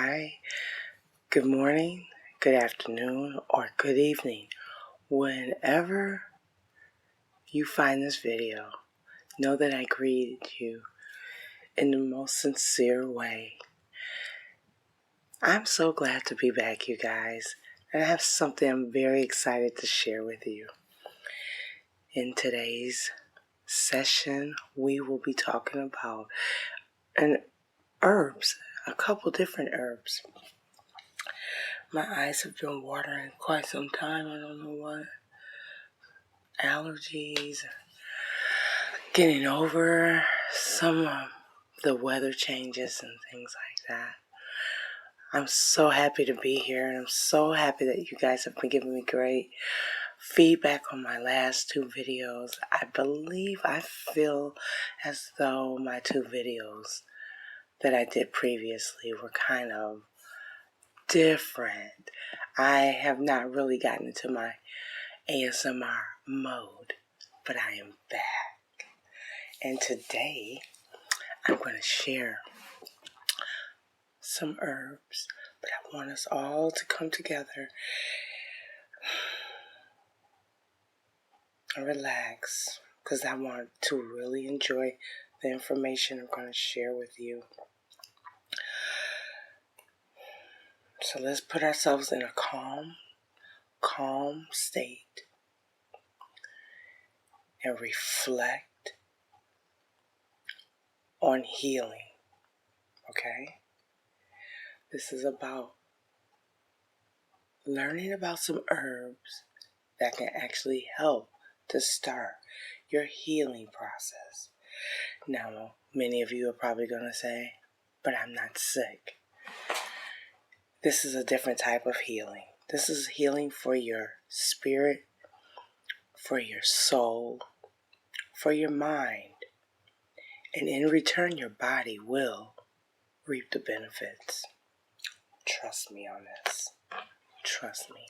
hi, good morning, good afternoon, or good evening. Whenever you find this video, know that I greeted you in the most sincere way. I'm so glad to be back, you guys, and I have something I'm very excited to share with you. In today's session, we will be talking about herbs, a couple different herbs. My eyes have been watering quite some time. I don't know what. Allergies, getting over some of the weather changes and things like that. I'm so happy to be here, and I'm so happy that you guys have been giving me great feedback on my last two videos. I feel as though my two videos that I did previously were kind of different. I have not really gotten into my ASMR mode, but I am back. And today I'm going to share some herbs, but I want us all to come together and relax, because I want to really enjoy the information I'm going to share with you. So let's put ourselves in a calm state and reflect on healing, okay? This is about learning about some herbs that can actually help to start your healing process. Now, many of you are probably going to say, but I'm not sick. This is a different type of healing. This is healing for your spirit, for your soul, for your mind. And in return, your body will reap the benefits. Trust me on this. Trust me.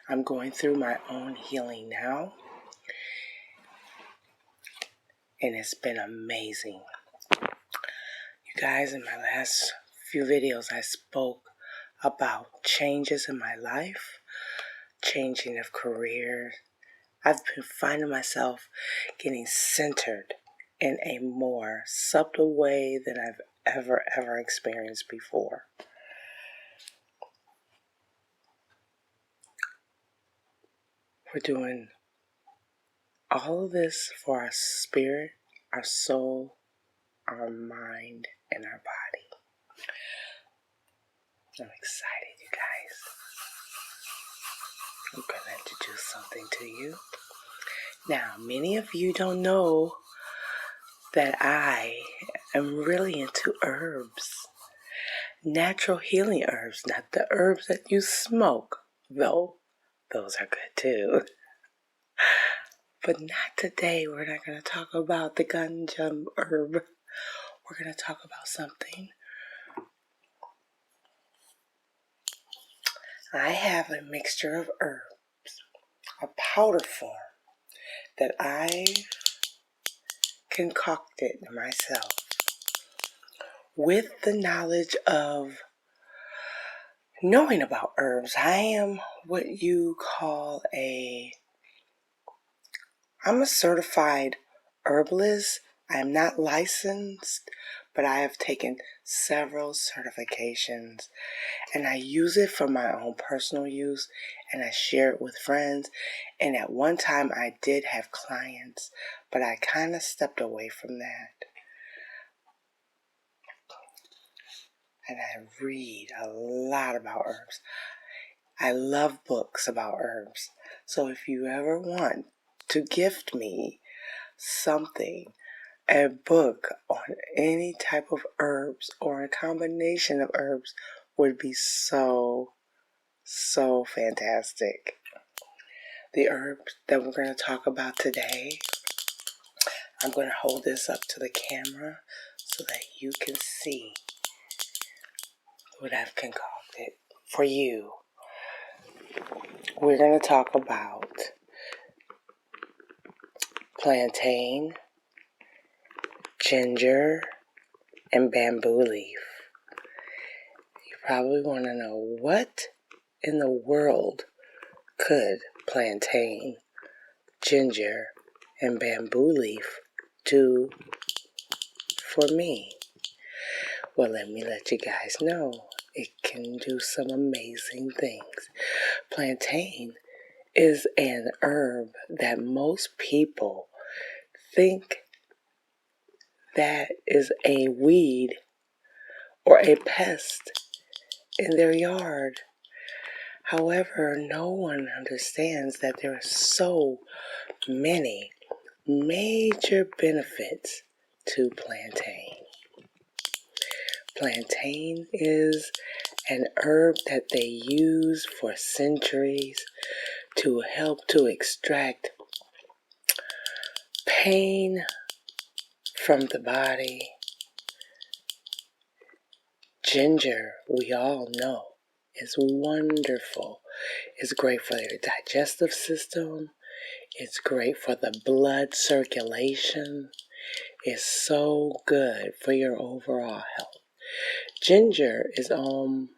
I'm going through my own healing now, and it's been amazing. You guys, in my last few videos, I spoke about changes in my life, changing of career. I've been finding myself getting centered in a more subtle way than I've ever experienced before. We're doing all of this for our spirit, our soul, our mind, and our body. I'm excited, you guys. I'm going to introduce something to you. Now, many of you don't know that I am really into herbs. Natural healing herbs, not the herbs that you smoke, though those are good too. But not today. We're not going to talk about the ganja herb. We're going to talk about something. I have a mixture of herbs, a powder form, that I concocted myself with the knowledge of knowing about herbs. I am what you call I'm a certified herbalist. I am not licensed, but I have taken several certifications, and I use it for my own personal use, and I share it with friends. And at one time I did have clients, but I kind of stepped away from that. And I read a lot about herbs. I love books about herbs. So if you ever want to gift me something, a book on any type of herbs or a combination of herbs, would be so fantastic. The herbs that we're going to talk about today, I'm going to hold this up to the camera so that you can see what I've concocted for you. We're going to talk about plantain, ginger, and bamboo leaf. You probably want to know, what in the world could plantain, ginger, and bamboo leaf do for me? Well, let me let you guys know. It can do some amazing things. Plantain is an herb that most people think that is a weed or a pest in their yard. However, no one understands that there are so many major benefits to plantain. Plantain is an herb that they use for centuries to help to extract pain from the body. Ginger, we all know, is wonderful. It's great for your digestive system. It's great for the blood circulation. It's so good for your overall health. Ginger is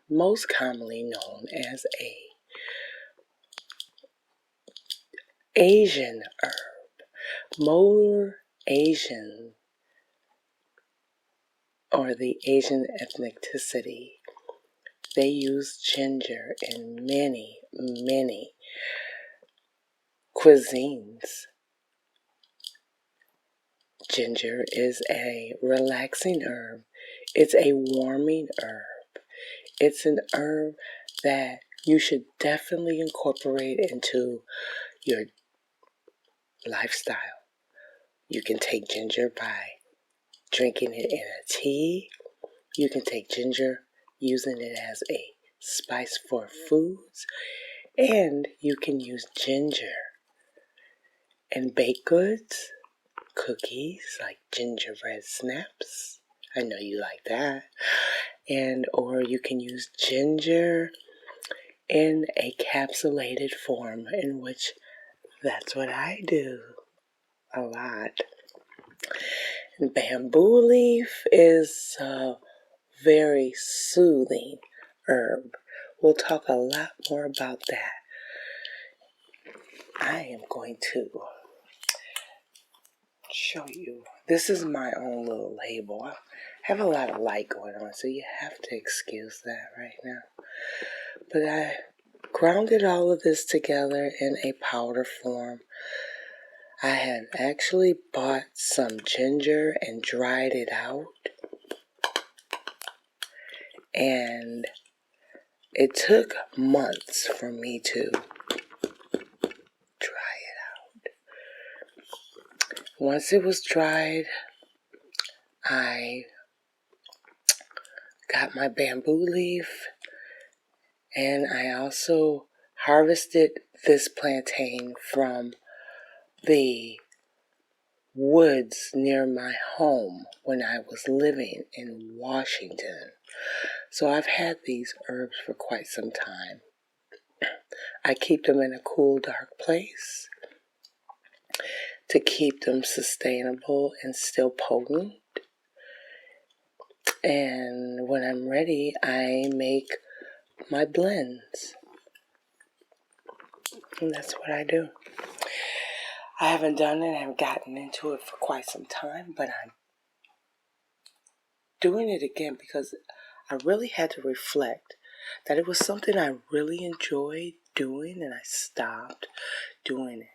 most commonly known as a Asian herb. More Asian, or the Asian ethnicity, they use ginger in many, many cuisines. Ginger is a relaxing herb. It's a warming herb. It's an herb that you should definitely incorporate into your lifestyle. You can take ginger by drinking it in a tea. You can take ginger using it as a spice for foods. And you can use ginger in baked goods, cookies like gingerbread snaps. I know you like that. Or you can use ginger in a capsulated form, in which that's what I do a lot. Bamboo leaf is a very soothing herb. We'll talk a lot more about that. I am going to show you. This is my own little label. I have a lot of light going on, so you have to excuse that right now. But I grounded all of this together in a powder form. I had actually bought some ginger and dried it out. And it took months for me to dry it out. Once it was dried, I got my bamboo leaf, and I also harvested this plantain from the woods near my home when I was living in Washington. So I've had these herbs for quite some time. I keep them in a cool, dark place to keep them sustainable and still potent. And when I'm ready, I make my blends. And that's what I do. I haven't done it, I haven't gotten into it for quite some time, but I'm doing it again because I really had to reflect that it was something I really enjoyed doing, and I stopped doing it.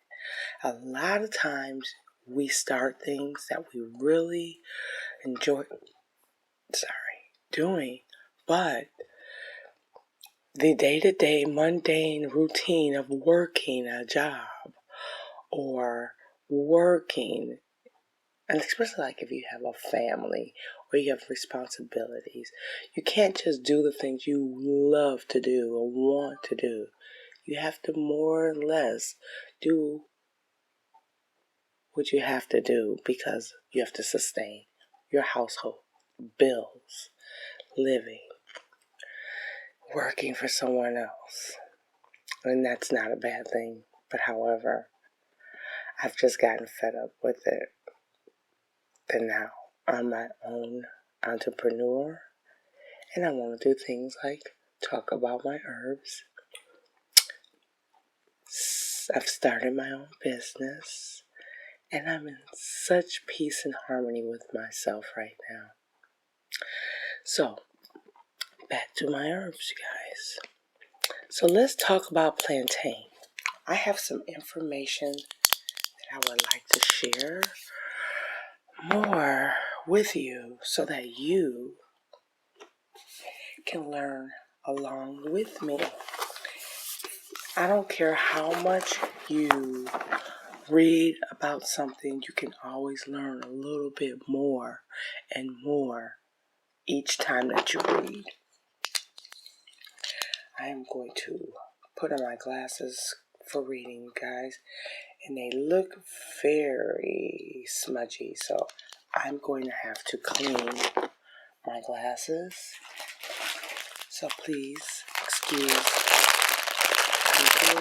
A lot of times we start things that we really enjoy doing, but the day-to-day mundane routine of working a job or working, and especially like if you have a family or you have responsibilities, you can't just do the things you love to do or want to do. You have to more or less do what you have to do because you have to sustain your household, bills, living, working for someone else. And that's not a bad thing. But however, I've just gotten fed up with it. And now I'm my own entrepreneur, And I want to do things like talk about my herbs. I've started my own business, and I'm in such peace and harmony with myself right now. So, back to my herbs, you guys. So let's talk about plantain. I have some information that I would like to share more with you so that you can learn along with me. I don't care how much you read about something, you can always learn a little bit more and more each time that you read. I am going to put on my glasses for reading, you guys, and they look very smudgy, so I'm going to have to clean my glasses. So please excuse people.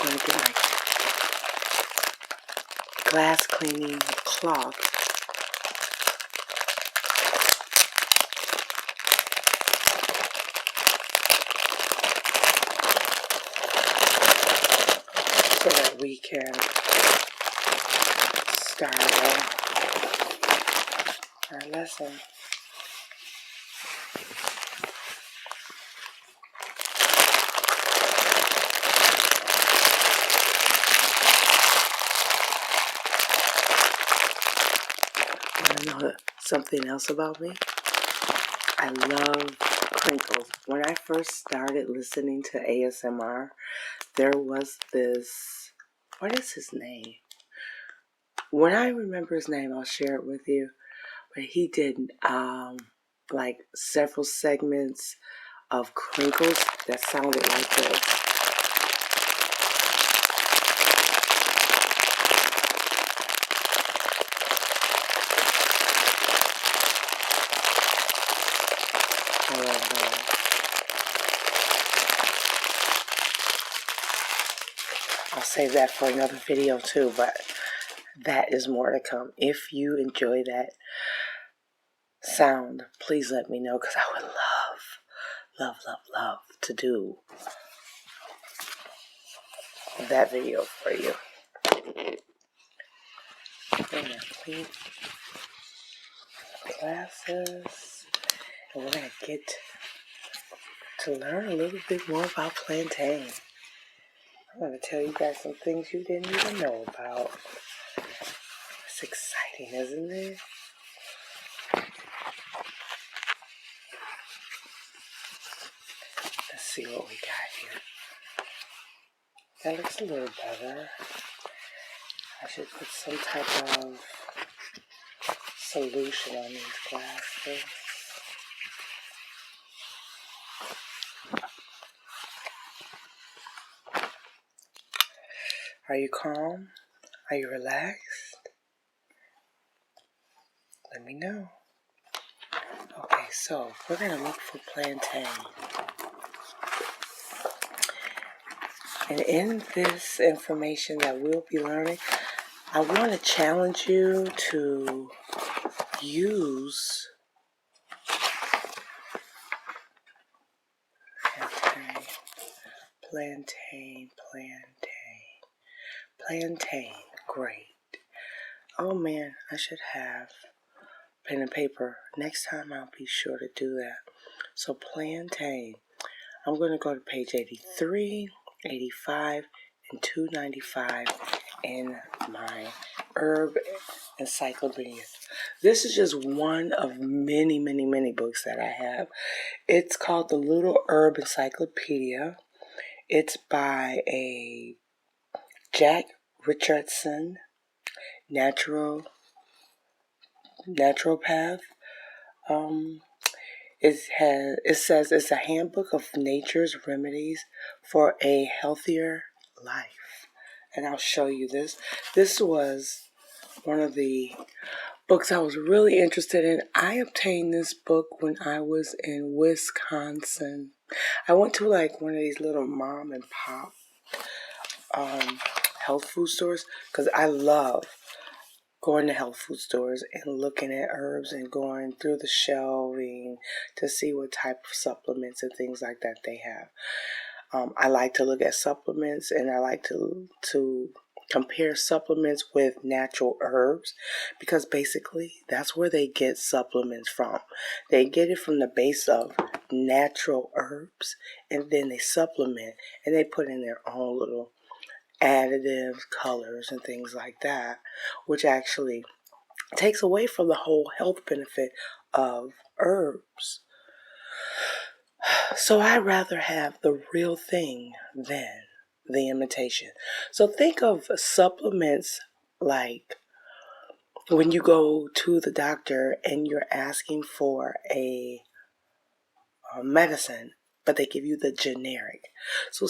I'm going to get my glass cleaning cloth. So that we can start our lesson. Want to know something else about me? I love crinkles. When I first started listening to ASMR, there was this, what is his name? When I remember his name, I'll share it with you. But he did like several segments of crinkles that sounded like this. I love that. I'll save that for another video too, but that is more to come. If you enjoy that sound, please let me know, because I would love to do that video for you. I'm gonna clean glasses, and we're gonna get to learn a little bit more about plantain. I'm gonna tell you guys some things you didn't even know about. It's exciting, isn't it? Let's see what we got here. That looks a little better. I should put some type of solution on these glasses. Are you calm? Are you relaxed? Let me know. Okay, so we're going to look for plantain. And in this information that we'll be learning, I want to challenge you to use plantain, great. Oh man, I should have pen and paper. Next time I'll be sure to do that. So plantain, I'm going to go to page 83, 85, and 295 in my herb encyclopedia. This is just one of many books that I have. It's called the Little Herb Encyclopedia. It's by a Jack Richardson, naturopath. It says it's a handbook of nature's remedies for a healthier life. And I'll show you this. This was one of the books I was really interested in. I obtained this book when I was in Wisconsin. I went to like one of these little mom and pop health food stores, because I love going to health food stores and looking at herbs and going through the shelving to see what type of supplements and things like that they have. I like to look at supplements, and I like to compare supplements with natural herbs, because basically that's where they get supplements from. They get it from the base of natural herbs, and then they supplement and they put in their own little additives, colors, and things like that, which actually takes away from the whole health benefit of herbs. So I'd rather have the real thing than the imitation. So think of supplements like when you go to the doctor and you're asking for a medicine, but they give you the generic. So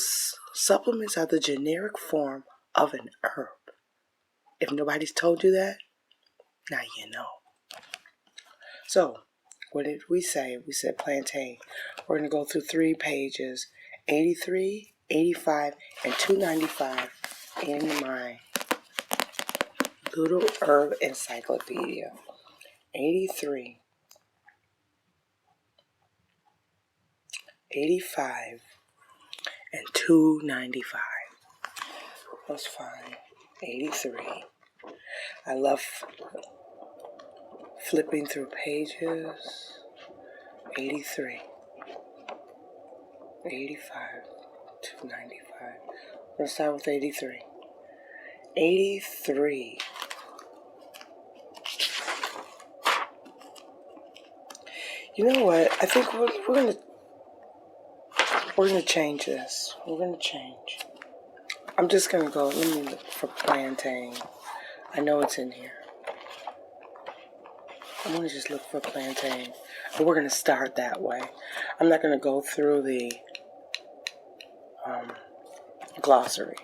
supplements are the generic form of an herb. If nobody's told you that, now you know. So, what did we say? We said plantain. We're going to go through 3 pages, 83, 85, and 295 in my little herb encyclopedia. 83, 85, and 295. That's fine. 83. I love flipping through pages. 83, 85, 295. Let's start with 83. 83. You know what? I think we're gonna change this. We're gonna change. I'm just gonna go. Let me look for plantain. I know it's in here. I'm gonna just look for plantain, and we're gonna start that way. I'm not gonna go through the glossary.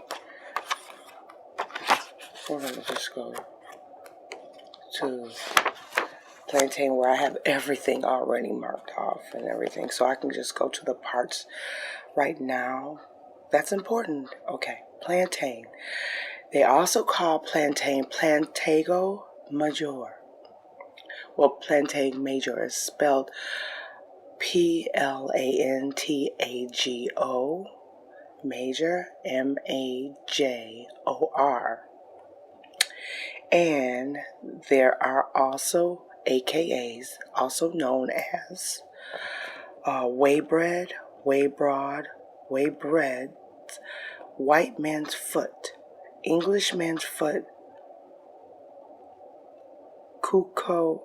We're gonna just go to plantain where I have everything already marked off and everything, so I can just go to the parts right now. That's important. Okay, plantain. They also call plantain Plantago major. Well, plantain major is spelled Plantago, major, Major. And there are also AKAs, also known as whey bread, whey broad, whey bread, white man's foot, English man's foot, cuckoo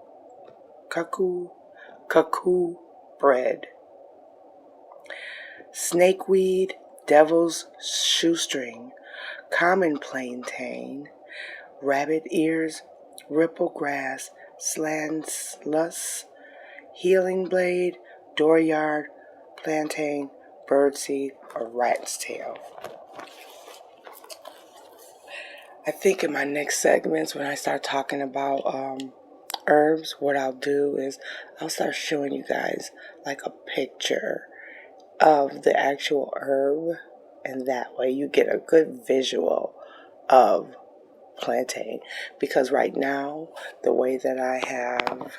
bread, snakeweed, devil's shoestring, common plantain, rabbit ears, ripple grass, slanslus, healing blade, dooryard, plantain, birdseed, or rat's tail. I think in my next segments, when I start talking about herbs, what I'll do is I'll start showing you guys like a picture of the actual herb, and that way you get a good visual of plantain. Because right now, the way that I have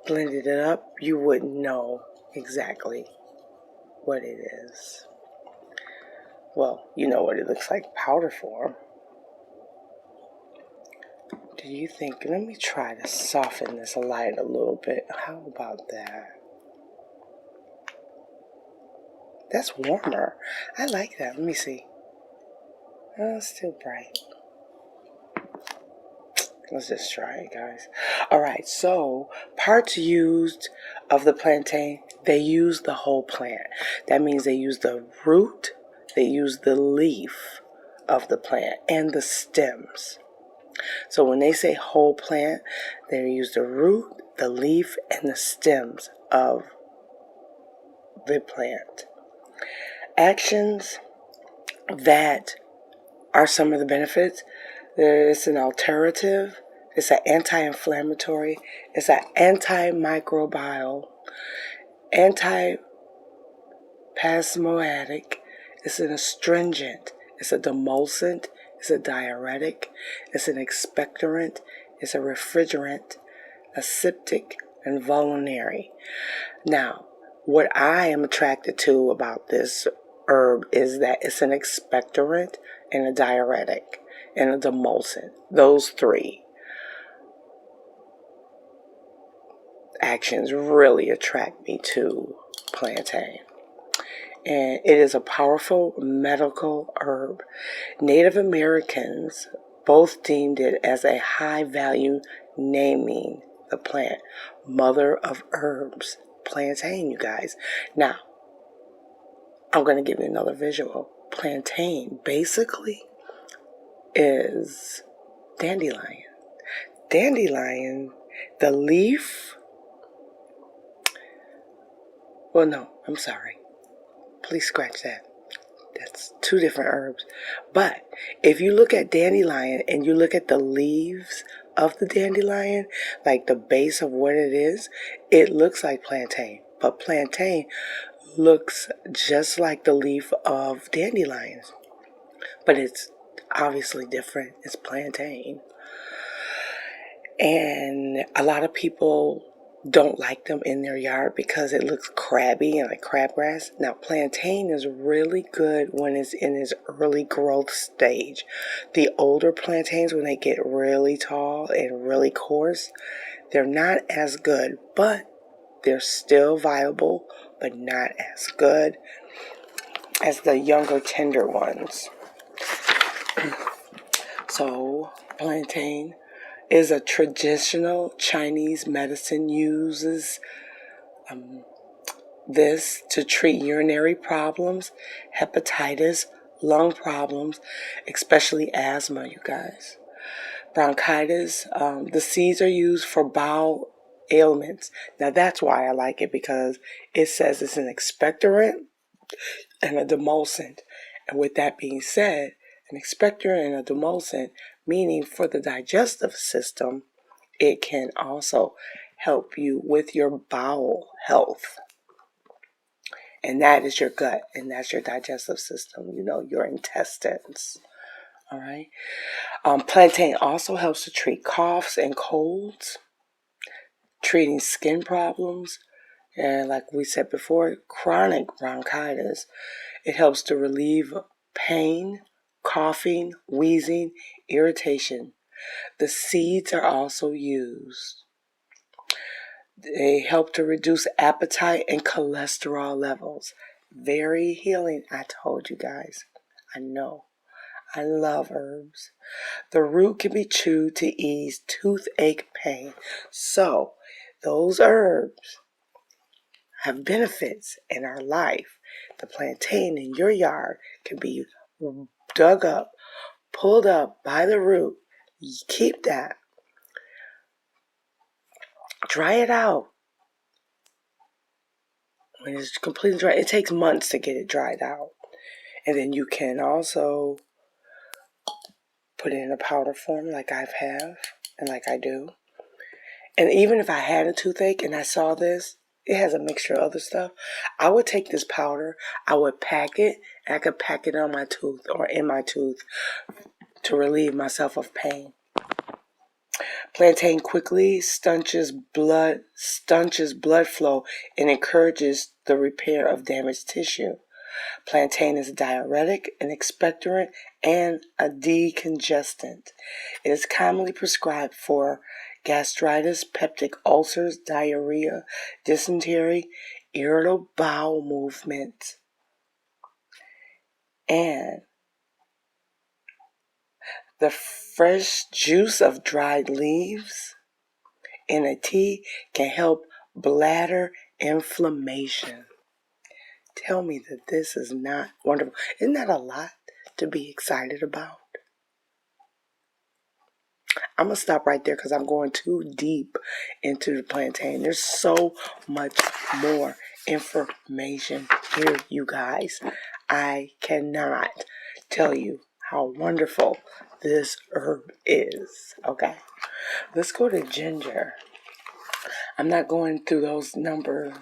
blended it up, you wouldn't know exactly what it is. Well, you know what it looks like, powder form. Do you think, let me try to soften this light a little bit. How about that? That's warmer. I like that. Let me see. Oh, it's still bright. Let's just try it, guys. Alright, so parts used of the plantain, they use the whole plant. That means they use the root, they use the leaf of the plant, and the stems. So when they say whole plant, they use the root, the leaf, and the stems of the plant. Actions that are some of the benefits. It's an alterative, it's an anti-inflammatory, it's an antimicrobial, antispasmodic, it's an astringent, it's a demulcent, it's a diuretic, it's an expectorant, it's a refrigerant, aseptic, and vulnerary. Now, what I am attracted to about this herb is that it's an expectorant and a diuretic and a demulcent. Those three actions really attract me to plantain. And it is a powerful medical herb. Native Americans both deemed it as a high value, naming the plant mother of herbs, plantain, you guys. Now, I'm going to give you another visual. Plantain basically is dandelion. Dandelion, the leaf, well, no, I'm sorry. Please scratch that. That's two different herbs. But if you look at dandelion and you look at the leaves of the dandelion, like the base of what it is, it looks like plantain. But plantain looks just like the leaf of dandelions. But it's obviously different. It's plantain. And a lot of people don't like them in their yard because it looks crabby and like crabgrass. Now, plantain is really good when it's in its early growth stage. The older plantains, when they get really tall and really coarse, they're not as good, but they're still viable, but not as good as the younger, tender ones. So, plantain is a traditional Chinese medicine, uses this to treat urinary problems, hepatitis, lung problems, especially asthma, you guys. Bronchitis, the seeds are used for bowel ailments. Now that's why I like it, because it says it's an expectorant and a demulcent. And with that being said, an expectorant and a demulcent, meaning for the digestive system, it can also help you with your bowel health. And that is your gut, and that's your digestive system, your intestines. All right. Plantain also helps to treat coughs and colds, treating skin problems, and like we said before, chronic bronchitis. It helps to relieve pain, coughing, wheezing, irritation. The seeds are also used. They help to reduce appetite and cholesterol levels. Very healing, I told you guys. I know. I love herbs. The root can be chewed to ease toothache pain. So, those herbs have benefits in our life. The plantain in your yard can be dug up, pulled up by the root. You keep that. Dry it out. When it's completely dry, it takes months to get it dried out. And then you can also put it in a powder form like I have and like I do. And even if I had a toothache and I saw this, it has a mixture of other stuff, I would take this powder, I would pack it, and I could pack it on my tooth or in my tooth to relieve myself of pain. Plantain quickly staunches blood flow and encourages the repair of damaged tissue. Plantain is a diuretic, an expectorant, and a decongestant. It is commonly prescribed for gastritis, peptic ulcers, diarrhea, dysentery, irritable bowel movement, and the fresh juice of dried leaves in a tea can help bladder inflammation. Tell me that this is not wonderful. Isn't that a lot to be excited about? I'm going to stop right there because I'm going too deep into the plantain. There's so much more information here, you guys. I cannot tell you how wonderful this herb is. Okay, let's go to ginger. I'm not going through those number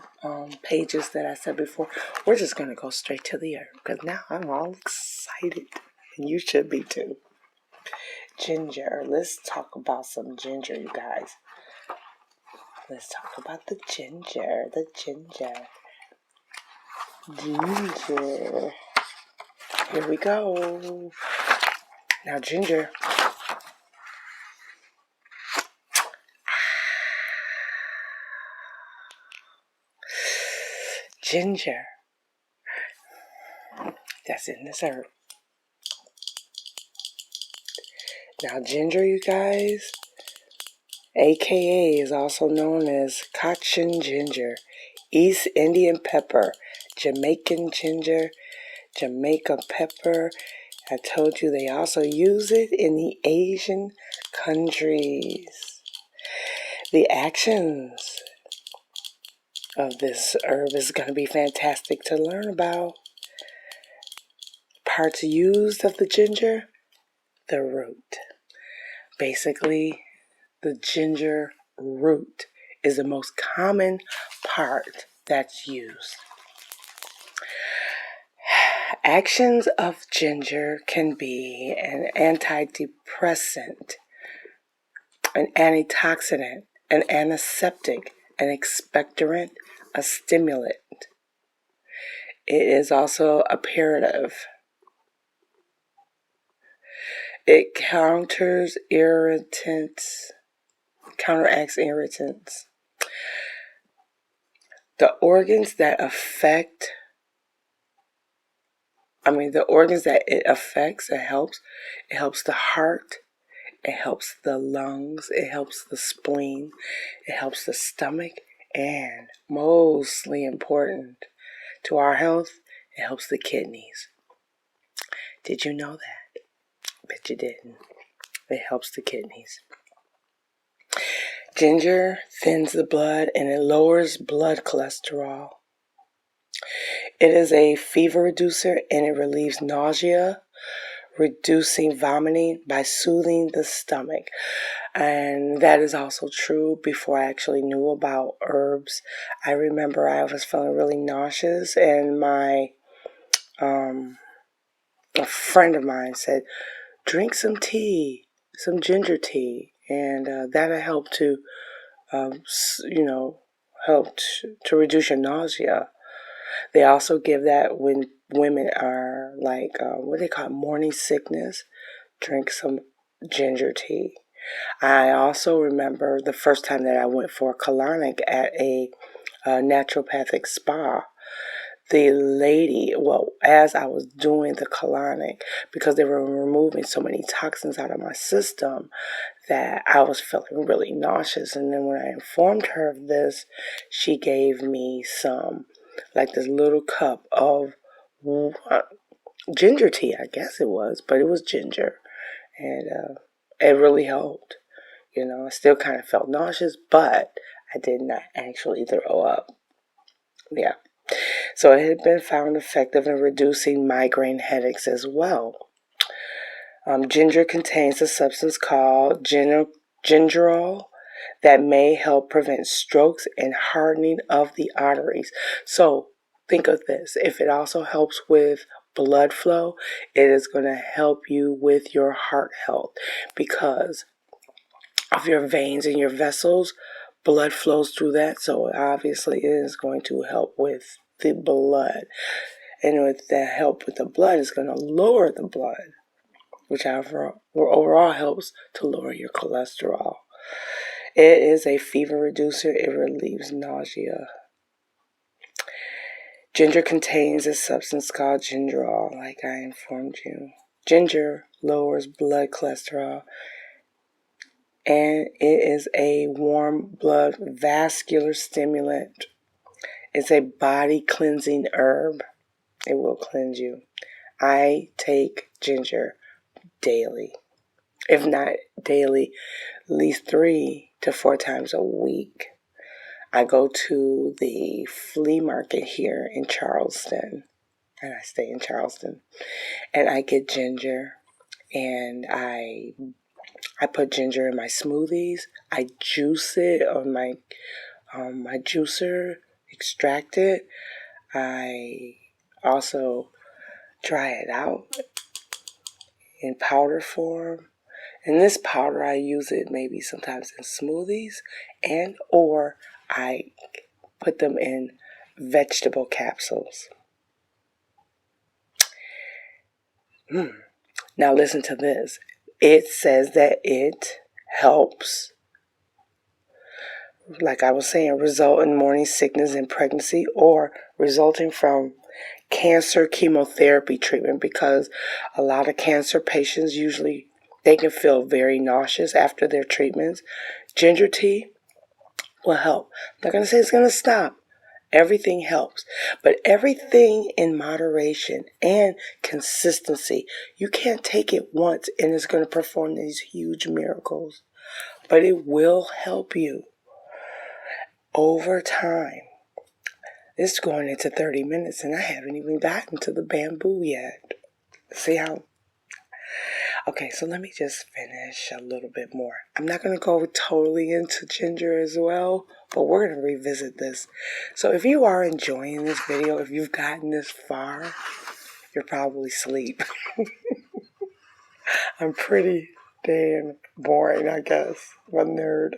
pages that I said before. We're just going to go straight to the herb because now I'm all excited. And you should be too. ginger. Let's talk about some ginger, you guys. Let's talk about the ginger. Ginger. Here we go. Now, ginger. Ginger. That's in this herb. Now, ginger, you guys, AKA is also known as Cochin ginger, East Indian pepper, Jamaican ginger, Jamaica pepper. I told you they also use it in the Asian countries. The actions of this herb is going to be fantastic to learn about. Parts used of the ginger, the root. Basically, the ginger root is the most common part that's used. Actions of ginger can be an antidepressant, an antioxidant, an antiseptic, an expectorant, a stimulant. It is also apparative. It counteracts irritants. The organs that it affects, it helps. It helps the heart. It helps the lungs. It helps the spleen. It helps the stomach. And mostly important to our health, it helps the kidneys. Did you know that? Bet you didn't. It helps the kidneys. Ginger thins the blood and it lowers blood cholesterol. It is a fever reducer and it relieves nausea, reducing vomiting by soothing the stomach. And that is also true before I actually knew about herbs. I remember I was feeling really nauseous and a friend of mine said, drink some tea, some ginger tea. And that helped to, help to reduce your nausea. They also give that when women are like, what do they call it, morning sickness. Drink some ginger tea. I also remember the first time that I went for a colonic at a naturopathic spa. The lady, as I was doing the colonic, because they were removing so many toxins out of my system, that I was feeling really nauseous. And then when I informed her of this, she gave me some, like this little cup of ginger tea, I guess it was, but it was ginger. And it really helped. I still kind of felt nauseous, but I did not actually throw up. Yeah. So it had been found effective in reducing migraine headaches as well. Ginger contains a substance called gingerol that may help prevent strokes and hardening of the arteries. So think of this. If it also helps with blood flow, it is going to help you with your heart health because of your veins and your vessels. Blood flows through that, so obviously it is going to help with the blood. And with the help with the blood, it's going to lower the blood, which overall helps to lower your cholesterol. It is a fever reducer. It relieves nausea. Ginger contains a substance called gingerol, like I informed you. Ginger lowers blood cholesterol, and it is a warm blood vascular stimulant. It's a body cleansing herb. It will cleanse you. I take ginger daily. If not daily, at least 3 to 4 times a week. I go to the flea market here in Charleston, and I stay in Charleston, and I get ginger, and I put ginger in my smoothies. I juice it on my juicer, extract it. I also dry it out in powder form, In this powder, I use it maybe sometimes in smoothies, and or I put them in vegetable capsules. Now listen to this. It says that it helps, like I was saying, result in morning sickness in pregnancy or resulting from cancer chemotherapy treatment, because a lot of cancer patients usually they can feel very nauseous after their treatments. Ginger tea will help. I'm not going to say it's going to stop. Everything helps, but everything in moderation and consistency. You can't take it once and it's going to perform these huge miracles, but it will help you over time. This is going into 30 minutes and I haven't even gotten to the bamboo yet. See how? Okay, so let me just finish a little bit more. I'm not going to go totally into ginger as well, but we're going to revisit this. So if you are enjoying this video, if you've gotten this far, you're probably asleep. I'm pretty damn boring, I guess. I'm a nerd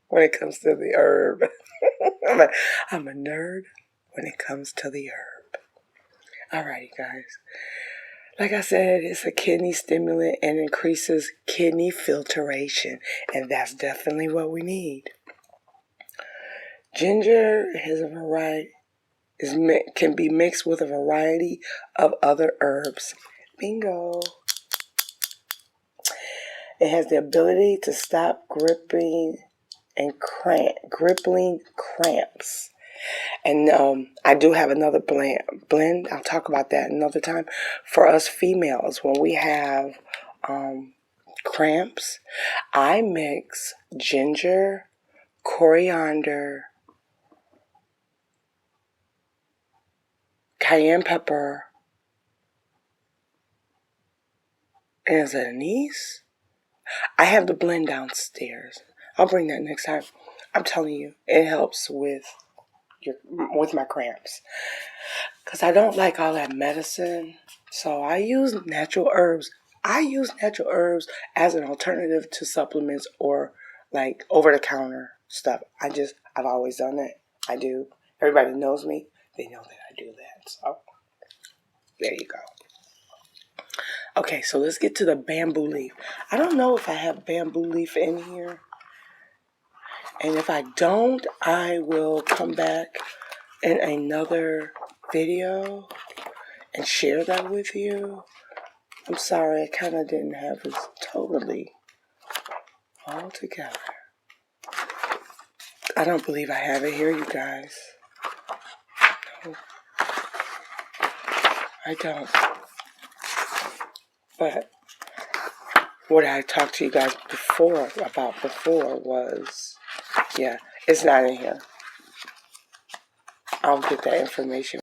when it comes to the herb. I'm a nerd when it comes to the herb. Alrighty, guys. Like I said, it's a kidney stimulant and increases kidney filtration, and that's definitely what we need. Ginger has a variety, can be mixed with a variety of other herbs. Bingo. It has the ability to stop gripping cramps. And I do have another blend. I'll talk about that another time. For us females, when we have cramps, I mix ginger, coriander, cayenne pepper, and is it anise? I have the blend downstairs. I'll bring that next time. I'm telling you, it helps with my cramps, because I don't like all that medicine, so I use natural herbs. I use natural herbs as an alternative to supplements or like over-the-counter stuff. I've always done it. I do. Everybody knows me. They know that I do that. So there you go. Okay, so let's get to the bamboo leaf. I don't know if I have bamboo leaf in here. And if I don't, I will come back in another video and share that with you. I'm sorry, I kind of didn't have this totally all together. I don't believe I have it here, you guys. No, I don't. But what I talked to you guys about before was, yeah, it's not in here. I'll get that information